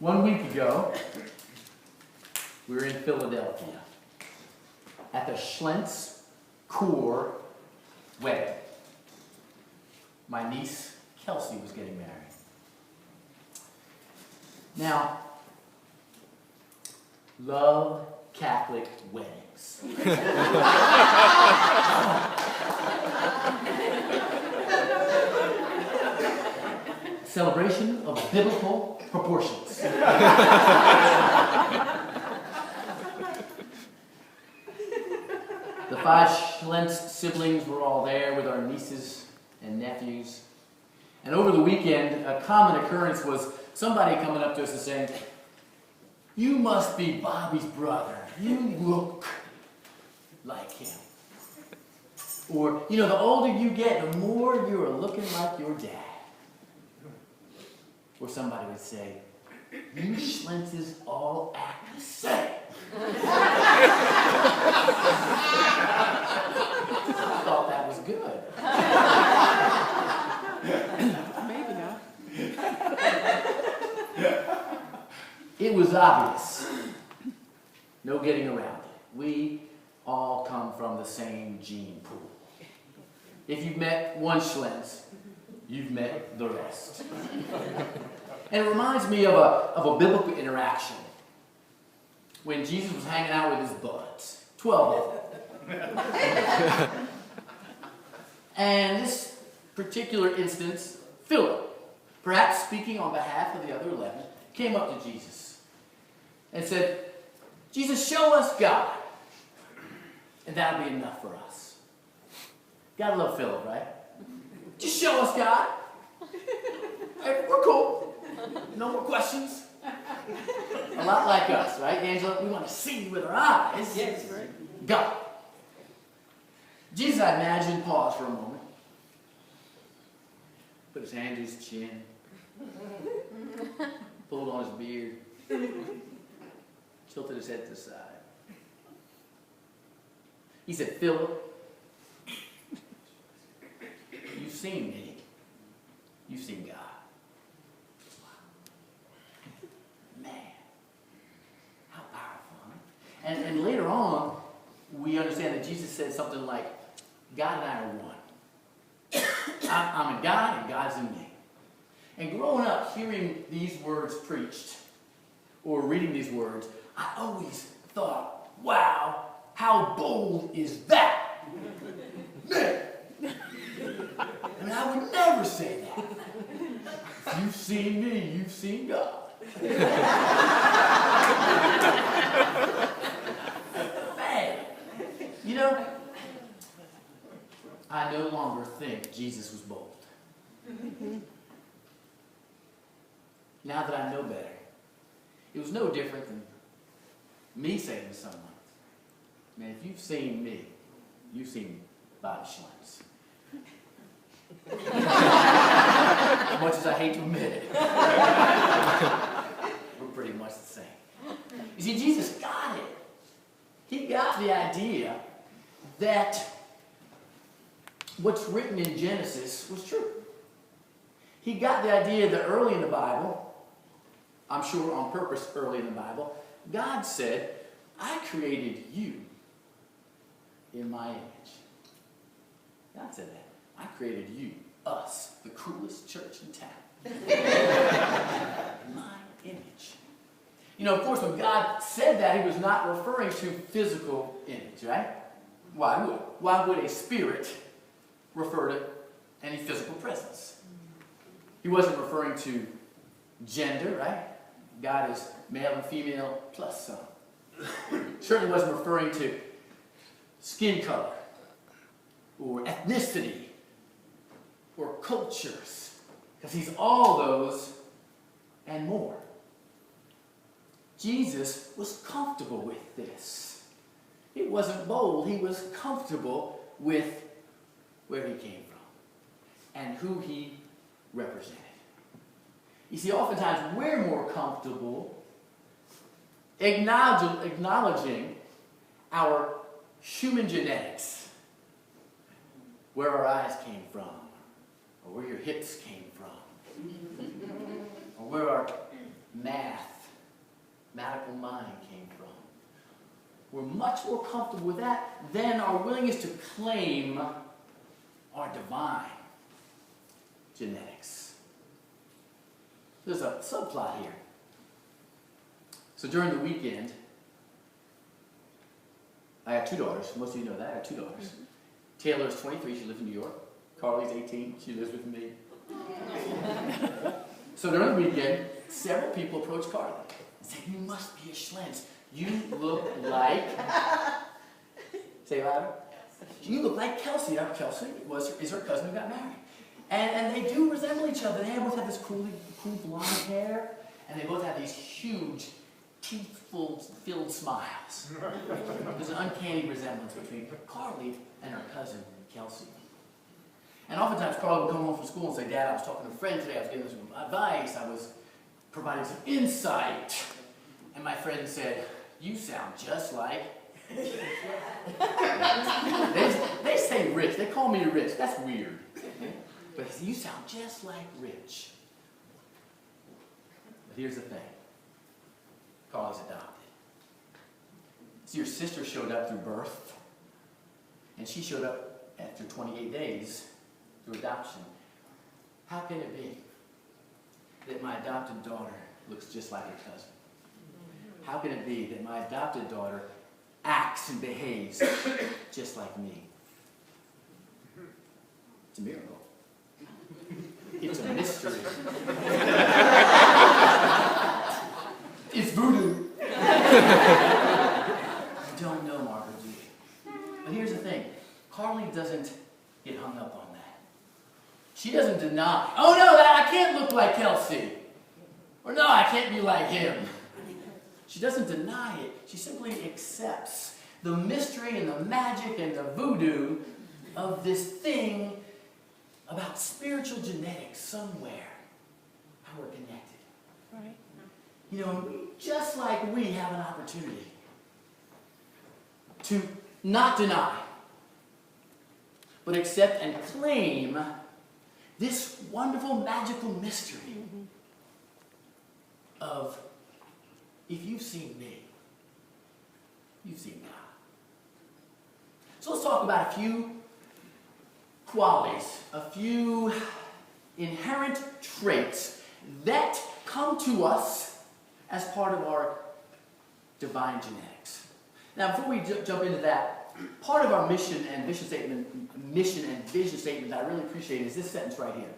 1 week ago, we were in Philadelphia at the Schlentz core wedding. My niece, Kelsey, was getting married. Now, love Catholic weddings. Celebration of biblical proportions. The 5 Schlentz siblings were all there with our nieces and nephews. And over the weekend, a common occurrence was somebody coming up to us and saying, "You must be Bobby's brother. You look like him." Or, "You know, the older you get, the more you're looking like your dad." Or somebody would say, "You Schlentzes all act the same." I thought that was good. Maybe not. It was obvious. No getting around it. We all come from the same gene pool. If you've met one Schlentz, you've met the rest. And it reminds me of a biblical interaction when Jesus was hanging out with his buds, 12 of them. And this particular instance, Philip, perhaps speaking on behalf of the other 11, came up to Jesus and said, "Jesus, show us God, and that'll be enough for us." Gotta love Philip, right? Just show us God. Hey, we're cool. No more questions. A lot like us, right, Angela? We want to see with our eyes. Yes, right. God. Jesus, I imagine, paused for a moment. Put his hand to his chin. Pulled on his beard. Tilted his head to the side. He said, "Philip, you've seen me. You've seen God." Man, how powerful, huh? And later on, we understand that Jesus said something like, "God and I are one. I'm in God and God's in me." And growing up, hearing these words preached, or reading these words, I always thought, wow, how bold is that? Man. I mean, I would never say that. If you've seen me, you've seen God. Man, you know, I no longer think Jesus was bold. Now that I know better, it was no different than me saying to someone, "Man, if you've seen me, you've seen Bobby Schlentz." As much as I hate to admit it, we're pretty much the same. You see, Jesus got it. He got the idea that what's written in Genesis was true. He got the idea that early in the Bible, I'm sure on purpose early in the Bible, God said, "I created you in my image." God said that. "I created you, us, the coolest church in town." My image. You know, of course, when God said that, he was not referring to physical image, right? Why would a spirit refer to any physical presence? He wasn't referring to gender, right? God is male and female plus some. Certainly wasn't referring to skin color or ethnicity or cultures, because he's all those and more. Jesus was comfortable with this. He wasn't bold. He was comfortable with where he came from and who he represented. You see, oftentimes we're more comfortable acknowledging our human genetics, where our eyes came from, or where your hips came from, or where our math mathematical mind came from. We're much more comfortable with that than our willingness to claim our divine genetics. There's a subplot here. So during the weekend, I have 2 daughters. Most of you know that. I have 2 daughters. Taylor's 23. She lives in New York. Carly's 18. She lives with me. So during the weekend, several people approached Carly and said, "You must be a Schlentz. You look like..." Say louder. "You look like Kelsey." Now, Kelsey is her cousin who got married. And they do resemble each other. They both have this cool blonde hair, and they both have these huge, teeth-filled smiles. There's an uncanny resemblance between Carly and her cousin, Kelsey. And oftentimes Carly would come home from school and say, "Dad, I was talking to a friend today, I was giving them some advice, I was providing some insight." And my friend said, "You sound just like..." they say Rich, they call me Rich, that's weird. But "You sound just like Rich." But here's the thing. Carly's adopted. See, your sister showed up through birth, and she showed up after 28 days through adoption. How can it be that my adopted daughter looks just like her cousin? How can it be that my adopted daughter acts and behaves just like me? It's a miracle. It's a mystery. It's voodoo. I don't know, Margaret, do you? But here's the thing. Carly doesn't get hung up on that. She doesn't deny, "Oh no, I can't look like Kelsey." Or "No, I can't be like him." She doesn't deny it. She simply accepts the mystery and the magic and the voodoo of this thing about spiritual genetics somewhere. How we're connected. Right. You know, just like we have an opportunity to not deny, but accept and claim this wonderful, magical mystery of, if you've seen me, you've seen God. So let's talk about a few qualities, a few inherent traits that come to us as part of our divine genetics. Now, before we jump into that, part of our mission and vision statement that I really appreciate is this sentence right here.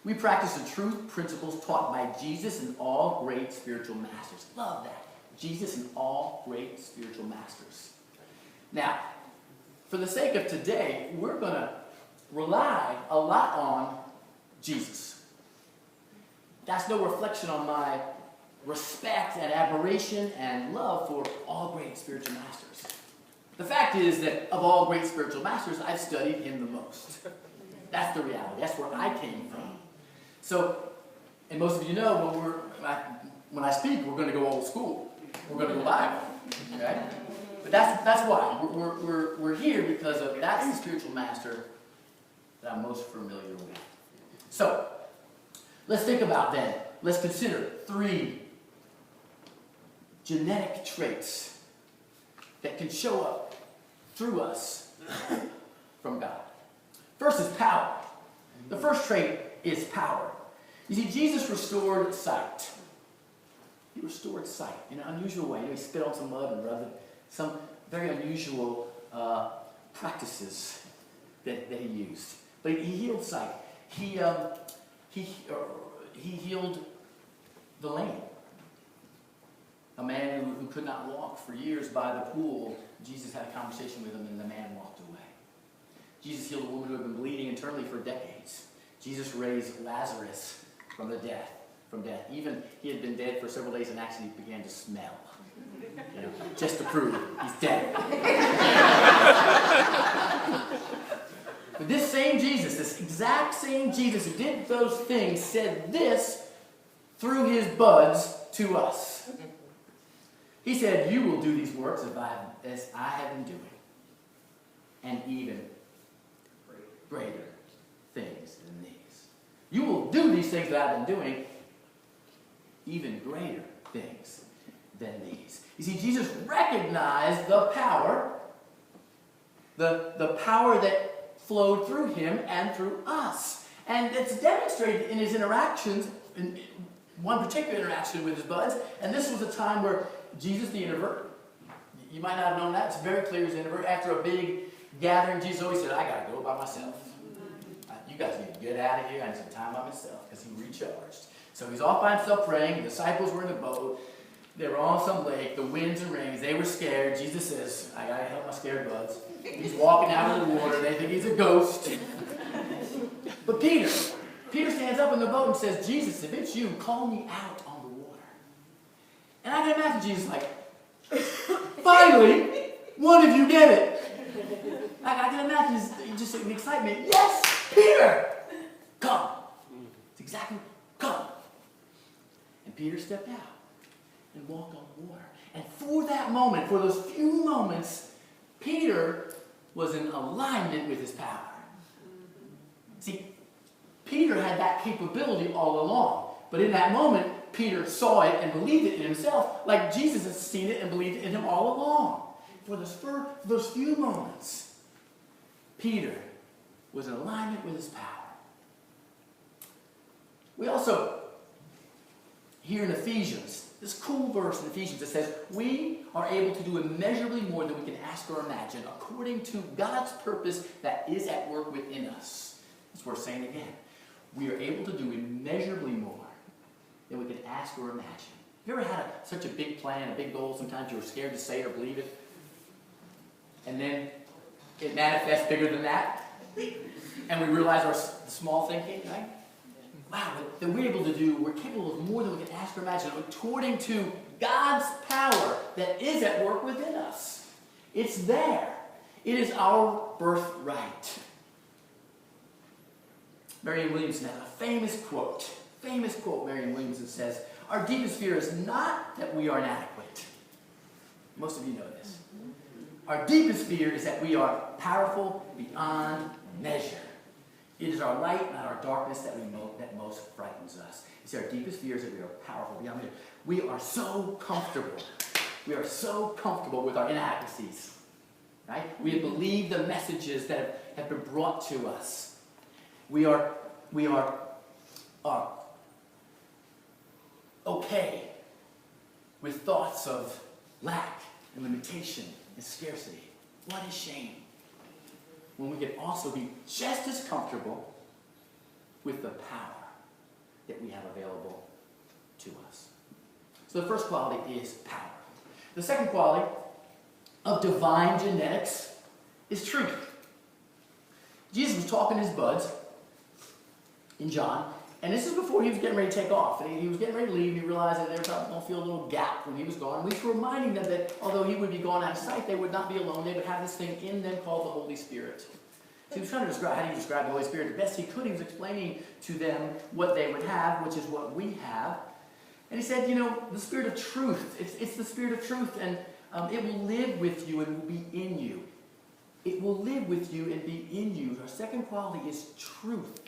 We practice the truth principles taught by Jesus and all great spiritual masters. Love that. Jesus and all great spiritual masters. Now, for the sake of today, we're going to rely a lot on Jesus. That's no reflection on my respect and admiration and love for all great spiritual masters. The fact is that of all great spiritual masters, I've studied him the most. That's the reality. That's where I came from. So, and most of you know, when I speak, we're going to go old school. We're going to go Bible. Okay? But that's why. We're here because that's the spiritual master that I'm most familiar with. So, let's think about then. Let's consider 3 genetic traits that can show up through us from God. First is power. The first trait is power. You see, Jesus restored sight. He restored sight in an unusual way. He spit on some mud and rubbed it. Some very unusual practices that he used. But he healed sight. He healed the lame. A man who could not walk for years by the pool, Jesus had a conversation with him and the man walked away. Jesus healed a woman who had been bleeding internally for decades. Jesus raised Lazarus from death. Even he had been dead for several days and actually began to smell. You know, just to prove he's dead. But this same Jesus, this exact same Jesus who did those things, said this through his buds to us. He said, "You will do these works as I have been doing, and even greater things than these." You will do these things that I've been doing, even greater things than these. You see, Jesus recognized the power, the power that flowed through him and through us. And it's demonstrated in his interactions, in one particular interaction with his buds. And this was a time where Jesus, the introvert, you might not have known that, it's very clear he's an introvert. After a big gathering, Jesus always said, I got to go by myself. You guys need to get out of here. I need some time by myself, because he recharged. So he's off by himself praying. The disciples were in a boat. They were on some lake. The winds and rains. They were scared. Jesus says, I got to help my scared buds. He's walking out of the water. They think he's a ghost. But Peter stands up in the boat and says, Jesus, if it's you, call me out on the water. And I can imagine Jesus like, finally, one of you get it. I can imagine just in excitement, yes, Peter, come. It's exactly, come. And Peter stepped out and walked on the water. And for that moment, for those few moments, Peter was in alignment with his power. See, Peter had that capability all along. But in that moment, Peter saw it and believed it in himself, like Jesus has seen it and believed it in him all along. For those few moments, Peter was in alignment with his power. We also, here in Ephesians, this cool verse in Ephesians that says, we are able to do immeasurably more than we can ask or imagine, according to God's purpose that is at work within us. That's what we're saying again. We are able to do immeasurably more than we can ask or imagine. Have you ever had such a big plan, a big goal, sometimes you were scared to say it or believe it, and then it manifests bigger than that, and we realize our small thinking, right? Wow, that we're capable of more than we can ask or imagine, according to God's power that is at work within us. It's there. It is our birthright. Marianne Williamson has a famous quote, Marianne Williamson says, our deepest fear is not that we are inadequate. Most of you know this. Our deepest fear is that we are powerful beyond measure. It is our light, not our darkness, that most frightens us. It's our deepest fear is that we are powerful beyond measure. We are so comfortable. We are so comfortable with our inadequacies. Right? We have believed the messages that have been brought to us. We are okay with thoughts of lack and limitation and scarcity. What a shame. When we can also be just as comfortable with the power that we have available to us. So the first quality is power. The second quality of divine genetics is truth. Jesus was talking to his buds in John, and this is before he was getting ready to take off. And he was getting ready to leave, and he realized that they were probably going to feel a little gap when he was gone. We were reminding them that although he would be gone out of sight, they would not be alone. They would have this thing in them called the Holy Spirit. So he was trying to describe, how do you describe the Holy Spirit? The best he could, he was explaining to them what they would have, which is what we have. And he said, the Spirit of truth, it's the Spirit of truth, and it will live with you and will be in you. It will live with you and be in you. Our second quality is truth.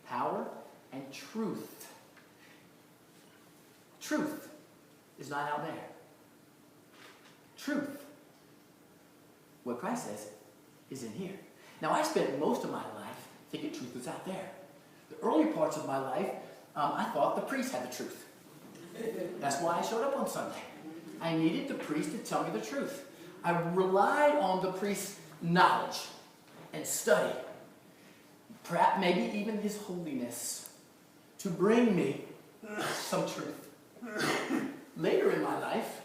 Power and truth. Truth is not out there. Truth, what Christ says, is in here. Now, I spent most of my life thinking truth was out there. The early parts of my life, I thought the priest had the truth. That's why I showed up on Sunday. I needed the priest to tell me the truth. I relied on the priest's knowledge and study, perhaps maybe even his holiness, to bring me some truth. Later in my life,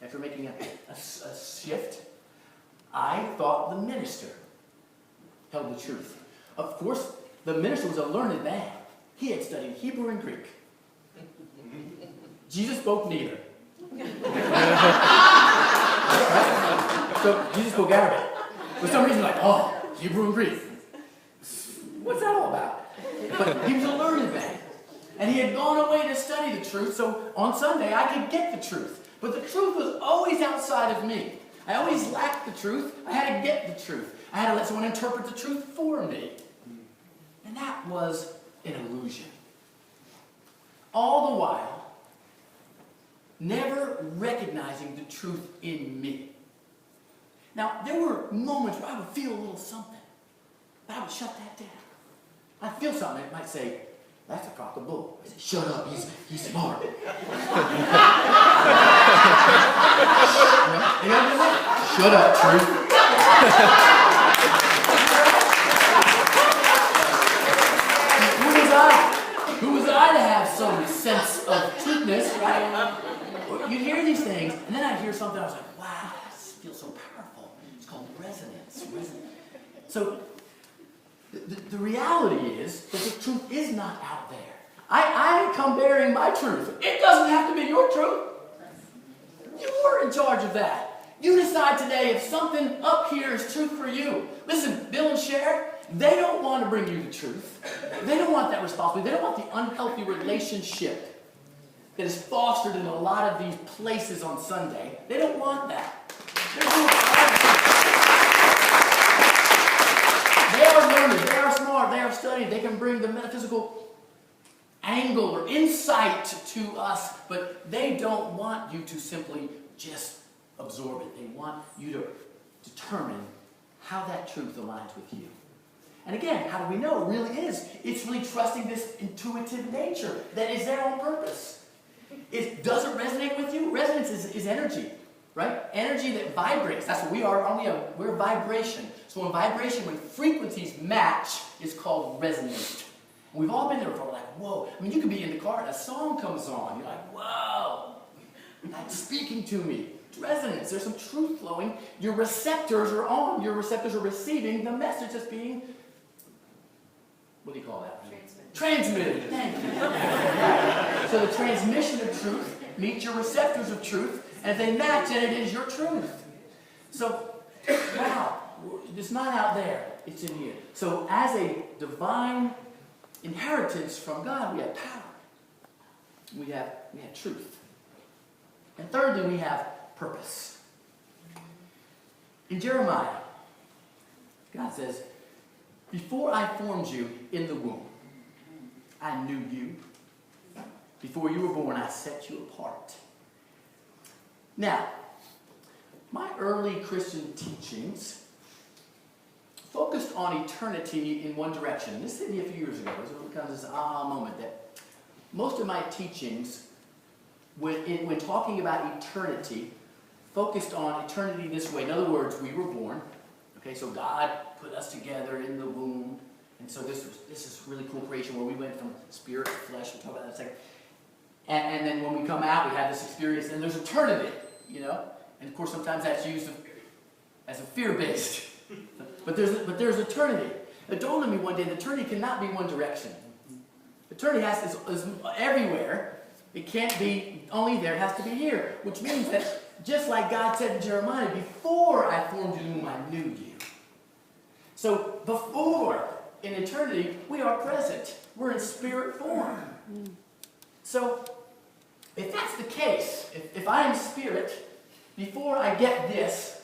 after making a shift, I thought the minister held the truth. Of course, the minister was a learned man. He had studied Hebrew and Greek. Jesus spoke neither. So Jesus spoke Arabic. For some reason, Hebrew and Greek. What's that all about? But he was a learned man. And he had gone away to study the truth, so on Sunday I could get the truth. But the truth was always outside of me. I always lacked the truth. I had to get the truth. I had to let someone interpret the truth for me. And that was an illusion. All the while, never recognizing the truth in me. Now, there were moments where I would feel a little something, but I would shut that down. I'd feel something that might say, that's a crock of bull. I say, shut up, he's smart. You know what I mean? Shut up, truth. Who was I to have some sense of truthness, right? You'd hear these things, and then I'd hear something, I was like, wow, this feels so powerful. It's called resonance. So, the reality is that the truth is not out there. I come bearing my truth. It doesn't have to be your truth. You're in charge of that. You decide today if something up here is truth for you. Listen, Bill and Cher, they don't want to bring you the truth. They don't want that responsibility. They don't want the unhealthy relationship that is fostered in a lot of these places on Sunday. They don't want that. They are learned, they are smart, they are studied, they can bring the metaphysical angle or insight to us, but they don't want you to simply just absorb it. They want you to determine how that truth aligns with you. And again, how do we know? It really is. It's really trusting this intuitive nature that is there on purpose. Does it resonate with you? Resonance is energy, right? Energy that vibrates. That's what we are. We're vibration. So when frequencies match, it's called resonate. And we've all been there before, like, whoa. I mean, you could be in the car and a song comes on. You're like, whoa. That's speaking to me. It's resonance. There's some truth flowing. Your receptors are on. Your receptors are receiving the message that's being, what do you call that? Transmitted. Thank you. So the transmission of truth meets your receptors of truth, and if they match, then it is your truth. So, wow, it's not out there, it's in here. So as a divine inheritance from God, we have power. We have truth. And thirdly, we have purpose. In Jeremiah, God says, before I formed you in the womb, I knew you. Before you were born, I set you apart. Now, my early Christian teachings focused on eternity in one direction. This hit me a few years ago. This was kind of this aha moment that most of my teachings, when talking about eternity, focused on eternity this way. In other words, we were born. Okay, so God put us together in the womb. And so this is really cool creation where we went from spirit to flesh. We'll talk about that in a second. And then when we come out, we have this experience, and there's eternity, you know? And of course, sometimes that's used as a fear-based. But there's eternity. It dawned on me one day that eternity cannot be one direction. Eternity is everywhere. It can't be only there, it has to be here. Which means that just like God said in Jeremiah, before I formed you in the womb, I knew you. So before, in eternity, we are present. We're in spirit form. So, if that's the case, if I am spirit, before I get this,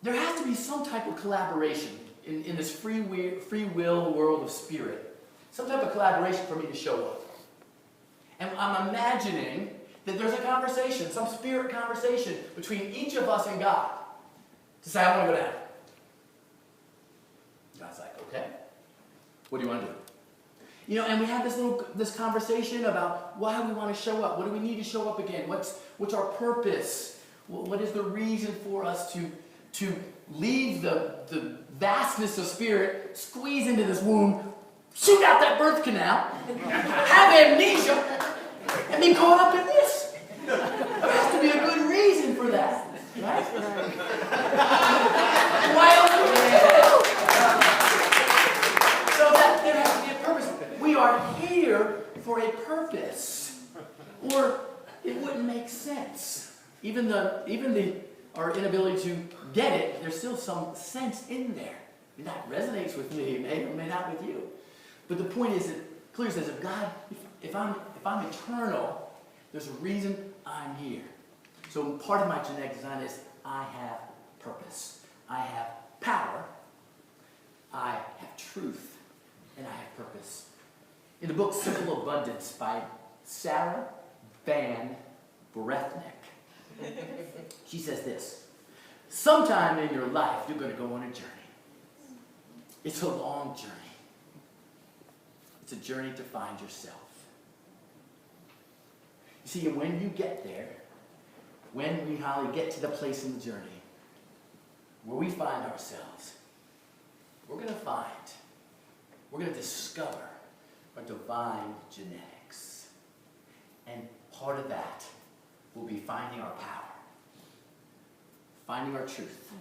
there has to be some type of collaboration in this free will world of spirit. Some type of collaboration for me to show up. And I'm imagining that there's a conversation, some spirit conversation between each of us and God to say, I want to go down. God's like, okay, what do you want to do? You know, and we have this conversation about why we want to show up. What do we need to show up again? What's our purpose? What is the reason for us to leave the vastness of spirit, squeeze into this womb, shoot out that birth canal, have amnesia, and be caught up in this? There has to be a good reason for that, right? Why else would we do it? So that there has to be a purpose. We are here for a purpose, or it wouldn't make sense. Even our inability to get it, there's still some sense in there. And that resonates with me, may or may not with you. But the point is, it clearly says, if I'm eternal, there's a reason I'm here. So part of my genetic design is I have purpose. I have power. I have truth. And I have purpose. In the book Simple Abundance by Sarah Van Brethnick. She says this: sometime in your life, you're going to go on a journey. It's a long journey. It's a journey to find yourself. You see, and when you get there, when we, Holly, get to the place in the journey where we find ourselves, we're going to discover our divine genetics. And part of that will be finding our power, finding our truth,